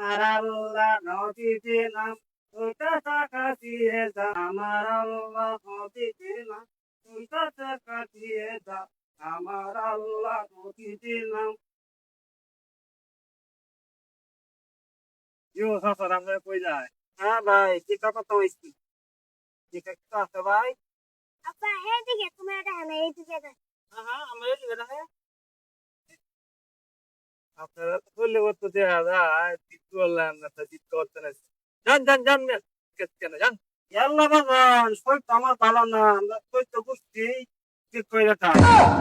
আর আল্লাহ নবীজির নাম দুইটা টাকা দিয়ে যা আমার আল্লাহ নবীজির নাম দুইটা টাকা দিয়ে যা আমার আল্লাহ নবীজির নাম। ইউ সসর আমরা কই যায়? হ্যাঁ ভাই টিকা কত হইছে? টিকা কত আছে ভাই? আপা এইদিকে তুমি এটা না এইদিকে দেখো। হ্যাঁ হ্যাঁ আমরা এই দেখে আপনারা তো করলে করতে দেয়া যায় ঠিক করলেন না তো ঠিক করতে না যান যান যান কেন যান ইয়াল্লা বাবান শরীর তো আমার ভালো না আমরা কই তো বুঝছি ঠিক করে রাখা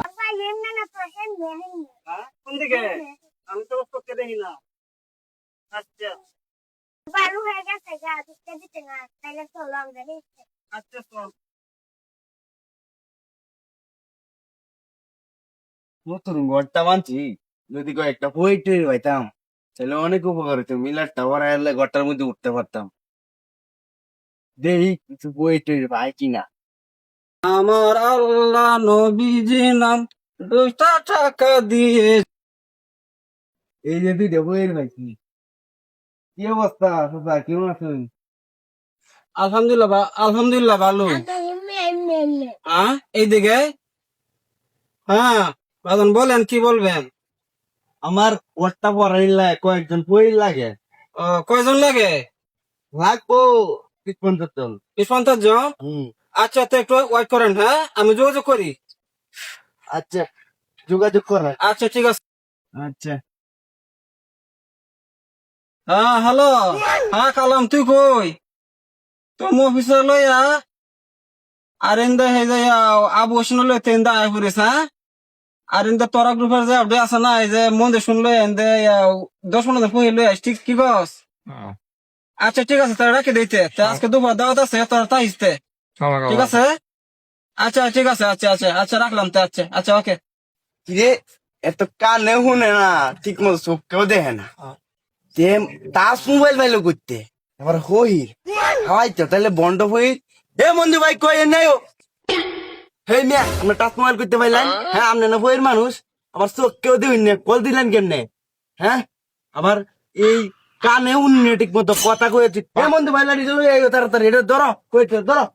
আপা এমনি না তো হেমনে হেমনে। হ্যাঁ কোন দিকে আমি তো করতে দেখি না আচ্ছা বারু হয়ে গেছে গা দিতে দিতে না তাইলে চলো আমরা নিচে। আচ্ছা চল নতুন ঘরটা মানছি যদি কয়েকটা পোয়েট্রি হইতাম তাহলে অনেক উপকার হইতো মিলার টাওয়ার আয়ালে ঘরটার মধ্যে উঠতে পারতাম দেখি কিছু পোয়েট্রি পাই কিনা আমার আল্লাহ নবীজি নাম দুইটা টাকা দিয়ে এই যে দুইটা বইয়ের পাইছি কি অবস্থা সুপা কেমন আছেন আলহামদুলিল্লাহ আলহামদুলিল্লাহ ভালো আপা এমনি এমনি এমনি। হ্যাঁ এইদিকে হ্যাঁ বাদন বলেন কি বলবেন আমার ঘরটা পড়াই লাগে কয়েকজন বই লাগে কয়জন লাগে লাগবো 50 জন 50 জন হম আচ্ছা তো একটু ওয়েট করেন হ্যাঁ আমি যোগাযোগ করি আচ্ছা যোগাযোগ করা আচ্ছা ঠিক আছে আচ্ছা হ্যাঁ হ্যালো হ্যাঁ কালাম তুই কই তুমি অফিসে লইয়া আর ইন্দা হে যাই আবু হোসেন লই তেন্দা আই পড়িস হ্যাঁ আর ইন্দা তোরা গ্রুপের যে আপডেট আছে না এই যে মন্দির শুনলো এন্দে 10-15 দিন পরে লই আস ঠিক কি কস আচ্ছা ঠিক আছে তাহলে রাখি দিতে আজকে দুপুর দাওয়াত আছে তোরা তাইতে ঠিক আছে আচ্ছা ঠিক আছে আচ্ছা আচ্ছা আচ্ছা রাখলাম তো আচ্ছা আচ্ছা ওকে কিরে এত কানে শুনে না ঠিক মতো চোখকেও দেখে না তে তাস মোবাইল পাইলো করতে এবার হইর হাওয়াইতো তাহলে বন্ড হইর এ মন্দির ভাই কই নাই হেই মিয়া আমরা টাচ মোবাইল করতে পাইলাম হ্যাঁ আপনি না বইয়ের মানুষ আবার চোখকেও দিবেন না কল দিলেন কেমনে হ্যাঁ আবার এই কানে উন্নে ঠিক মতো কথা কয়েছি এ মন্দির ভাই লাড়ি তাড়াতাড়ি এটা ধরো কইতে ধরো